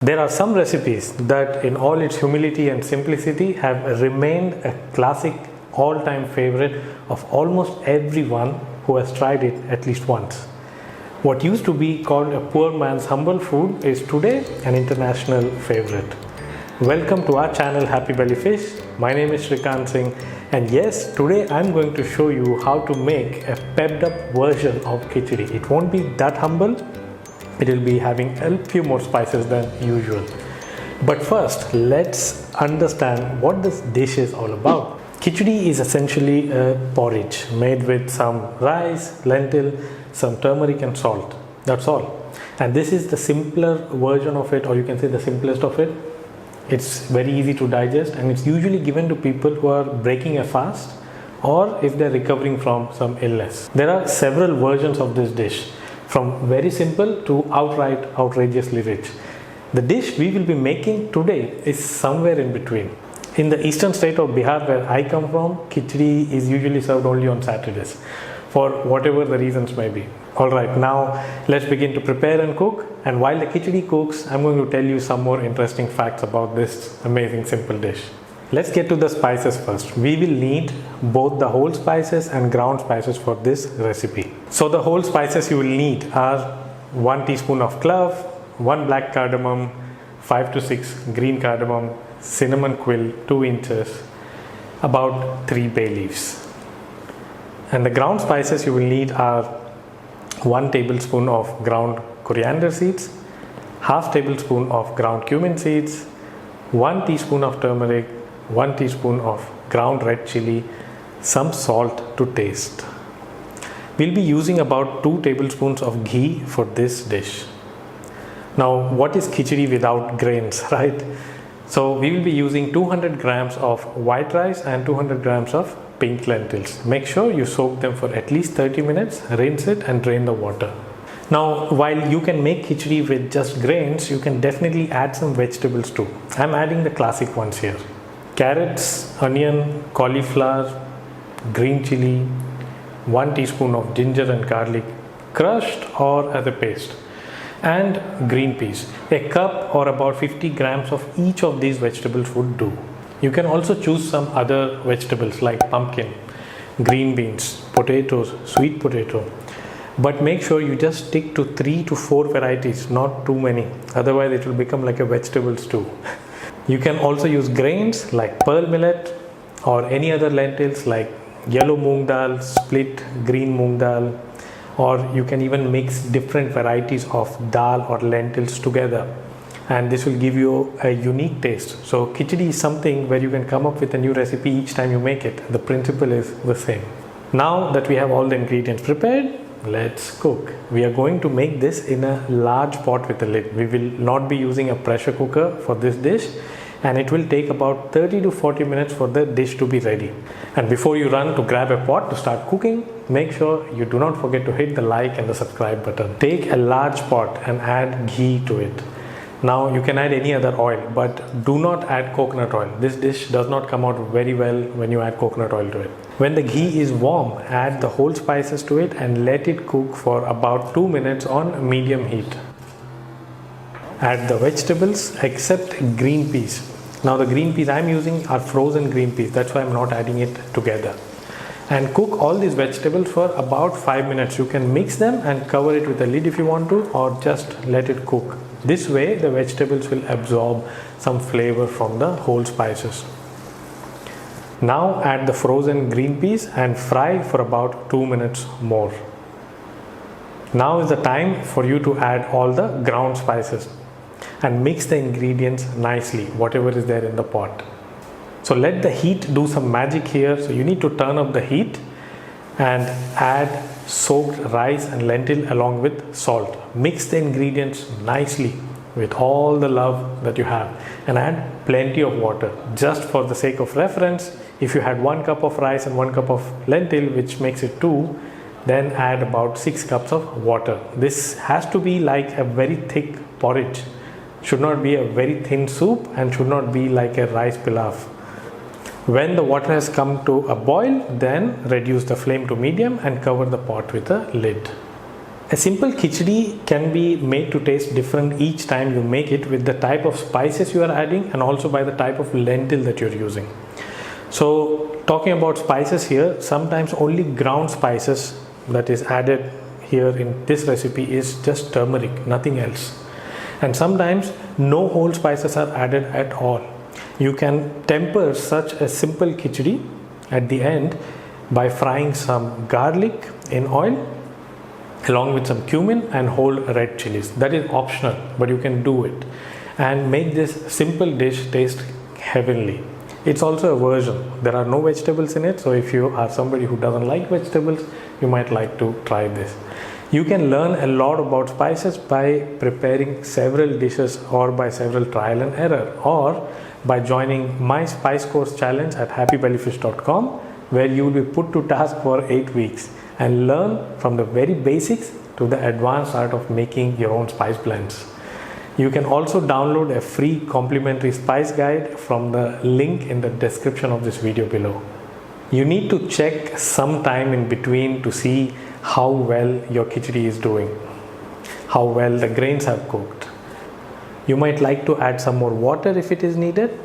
There are some recipes that in all its humility and simplicity have remained a classic all-time favorite of almost everyone who has tried it at least once. What used to be called a poor man's humble food is today an international favorite. Welcome to our channel Happy Belly Fish. My name is Srikant Singh, and yes, today I'm going to show you how to make a pepped up version of Khichdi. It won't be that humble. It will be having a few more spices than usual. But first, let's understand what this dish is all about. Khichdi is essentially a porridge made with some rice, lentil, some turmeric and salt. That's all. And this is the simpler version of it, or you can say the simplest of it. It's very easy to digest, and it's usually given to people who are breaking a fast or if they're recovering from some illness. There are several versions of this dish, from very simple to outright outrageously rich. The dish we will be making today is somewhere in between. In the eastern state of Bihar, where I come from, Khichdi is usually served only on Saturdays, for whatever the reasons may be. Alright, now let's begin to prepare and cook. And while the Khichdi cooks, I'm going to tell you some more interesting facts about this amazing simple dish. Let's get to the spices first. We will need both the whole spices and ground spices for this recipe. So the whole spices you will need are 1 teaspoon of clove, 1 black cardamom, 5 to 6 green cardamom, cinnamon quill 2 inches, about 3 bay leaves. And the ground spices you will need are 1 tablespoon of ground coriander seeds, half tablespoon of ground cumin seeds, 1 teaspoon of turmeric, 1 teaspoon of ground red chili, some salt to taste. We'll be using about 2 tablespoons of ghee for this dish. Now, what is khichdi without grains, right? So we will be using 200 grams of white rice and 200 grams of pink lentils. Make sure you soak them for at least 30 minutes, rinse it and drain the water. Now, while you can make khichdi with just grains, you can definitely add some vegetables too. I'm adding the classic ones here. Carrots, onion, cauliflower, green chili, 1 teaspoon of ginger and garlic, crushed or as a paste, and green peas. A cup or about 50 grams of each of these vegetables would do. You can also choose some other vegetables like pumpkin, green beans, potatoes, sweet potato. But make sure you just stick to 3 to 4 varieties, not too many. Otherwise it will become like a vegetable stew. You can also use grains like pearl millet or any other lentils like yellow moong dal, split green moong dal, or you can even mix different varieties of dal or lentils together, and this will give you a unique taste. So khichdi is something where you can come up with a new recipe each time you make it. The principle is the same. Now that we have all the ingredients prepared, let's cook. We are going to make this in a large pot with a lid. We will not be using a pressure cooker for this dish, and it will take about 30 to 40 minutes for the dish to be ready. And before you run to grab a pot to start cooking, make sure you do not forget to hit the like and the subscribe button. Take a large pot and add ghee to it. Now you can add any other oil, but do not add coconut oil. This dish does not come out very well when you add coconut oil to it. When the ghee is warm, add the whole spices to it and let it cook for about 2 minutes on medium heat. Add the vegetables except green peas. Now the green peas I'm using are frozen green peas. That's why I'm not adding it together. And cook all these vegetables for about 5 minutes. You can mix them and cover it with a lid if you want to, or just let it cook. This way the vegetables will absorb some flavor from the whole spices. Now add the frozen green peas and fry for about 2 minutes more. Now is the time for you to add all the ground spices and mix the ingredients nicely, whatever is there in the pot. So let the heat do some magic here. So you need to turn up the heat and add soaked rice and lentil along with salt. Mix the ingredients nicely with all the love that you have, and add plenty of water. Just for the sake of reference, if you had 1 cup of rice and 1 cup of lentil, which makes it 2, then add about 6 cups of water. This has to be like a very thick porridge. Should not be a very thin soup and should not be like a rice pilaf. When the water has come to a boil, then reduce the flame to medium and cover the pot with a lid. A simple khichdi can be made to taste different each time you make it with the type of spices you are adding and also by the type of lentil that you're using. So talking about spices here, sometimes only ground spices that is added here in this recipe is just turmeric, nothing else. And sometimes no whole spices are added at all. You can temper such a simple khichdi at the end by frying some garlic in oil along with some cumin and whole red chilies. That is optional, but you can do it and make this simple dish taste heavenly. It's also a version. There are no vegetables in it, so if you are somebody who doesn't like vegetables, you might like to try this. You can learn a lot about spices by preparing several dishes or by several trial and error, or by joining my spice course challenge at happybellyfish.com, where you will be put to task for 8 weeks and learn from the very basics to the advanced art of making your own spice blends. You can also download a free complimentary spice guide from the link in the description of this video below. You need to check some time in between to see how well your khichdi is doing, how well the grains have cooked. You might like to add some more water if it is needed,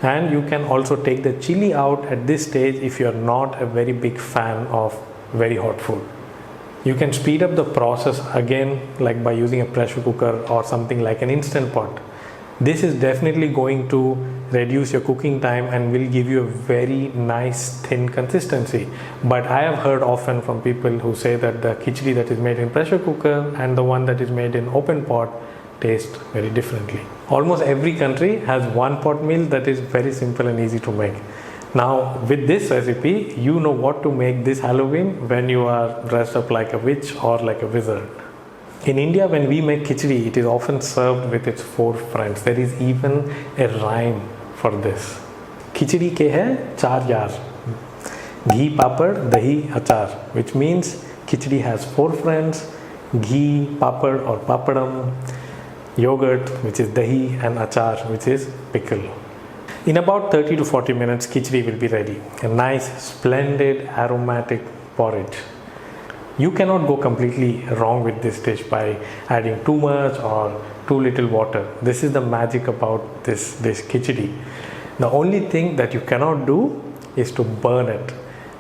and you can also take the chili out at this stage if you are not a very big fan of very hot food. You can speed up the process again, like by using a pressure cooker or something like an instant pot. This is definitely going to reduce your cooking time and will give you a very nice thin consistency. But I have heard often from people who say that the khichdi that is made in pressure cooker and the one that is made in open pot taste very differently. Almost every country has one pot meal that is very simple and easy to make. Now with this recipe, you know what to make this Halloween when you are dressed up like a witch or like a wizard. In India, when we make khichdi, it is often served with its 4 friends. There is even a rhyme for this. Khichdi ke hai 4 yaar, ghee, papad, dahi, achar, which means khichdi has 4 friends: ghee, papad or papadam, yogurt, which is dahi, and achar, which is pickle. In about 30 to 40 minutes, khichdi will be ready. A nice, splendid, aromatic porridge. You cannot go completely wrong with this dish by adding too much or too little water. This is the magic about this dish, khichdi. The only thing that you cannot do is to burn it,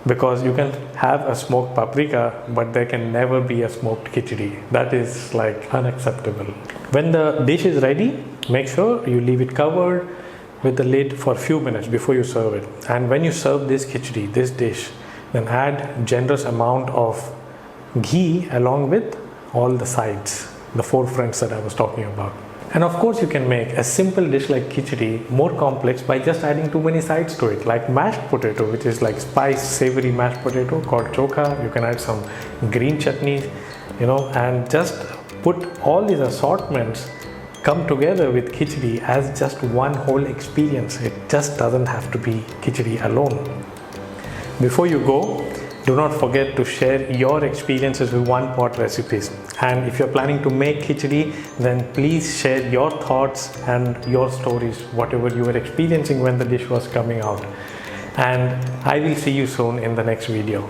because you can have a smoked paprika, but there can never be a smoked khichdi. That is like unacceptable. When the dish is ready, make sure you leave it covered with the lid for a few minutes before you serve it. And when you serve this khichdi, this dish, then add generous amount of ghee along with all the sides, the 4 friends that I was talking about. And of course, you can make a simple dish like khichdi more complex by just adding too many sides to it, like mashed potato, which is like spiced savory mashed potato called chokha. You can add some green chutneys, and just put all these assortments come together with khichdi as just one whole experience. It just doesn't have to be khichdi alone. Before you go, do not forget to share your experiences with one pot recipes. And if you're planning to make khichdi, then please share your thoughts and your stories, whatever you were experiencing when the dish was coming out. And I will see you soon in the next video.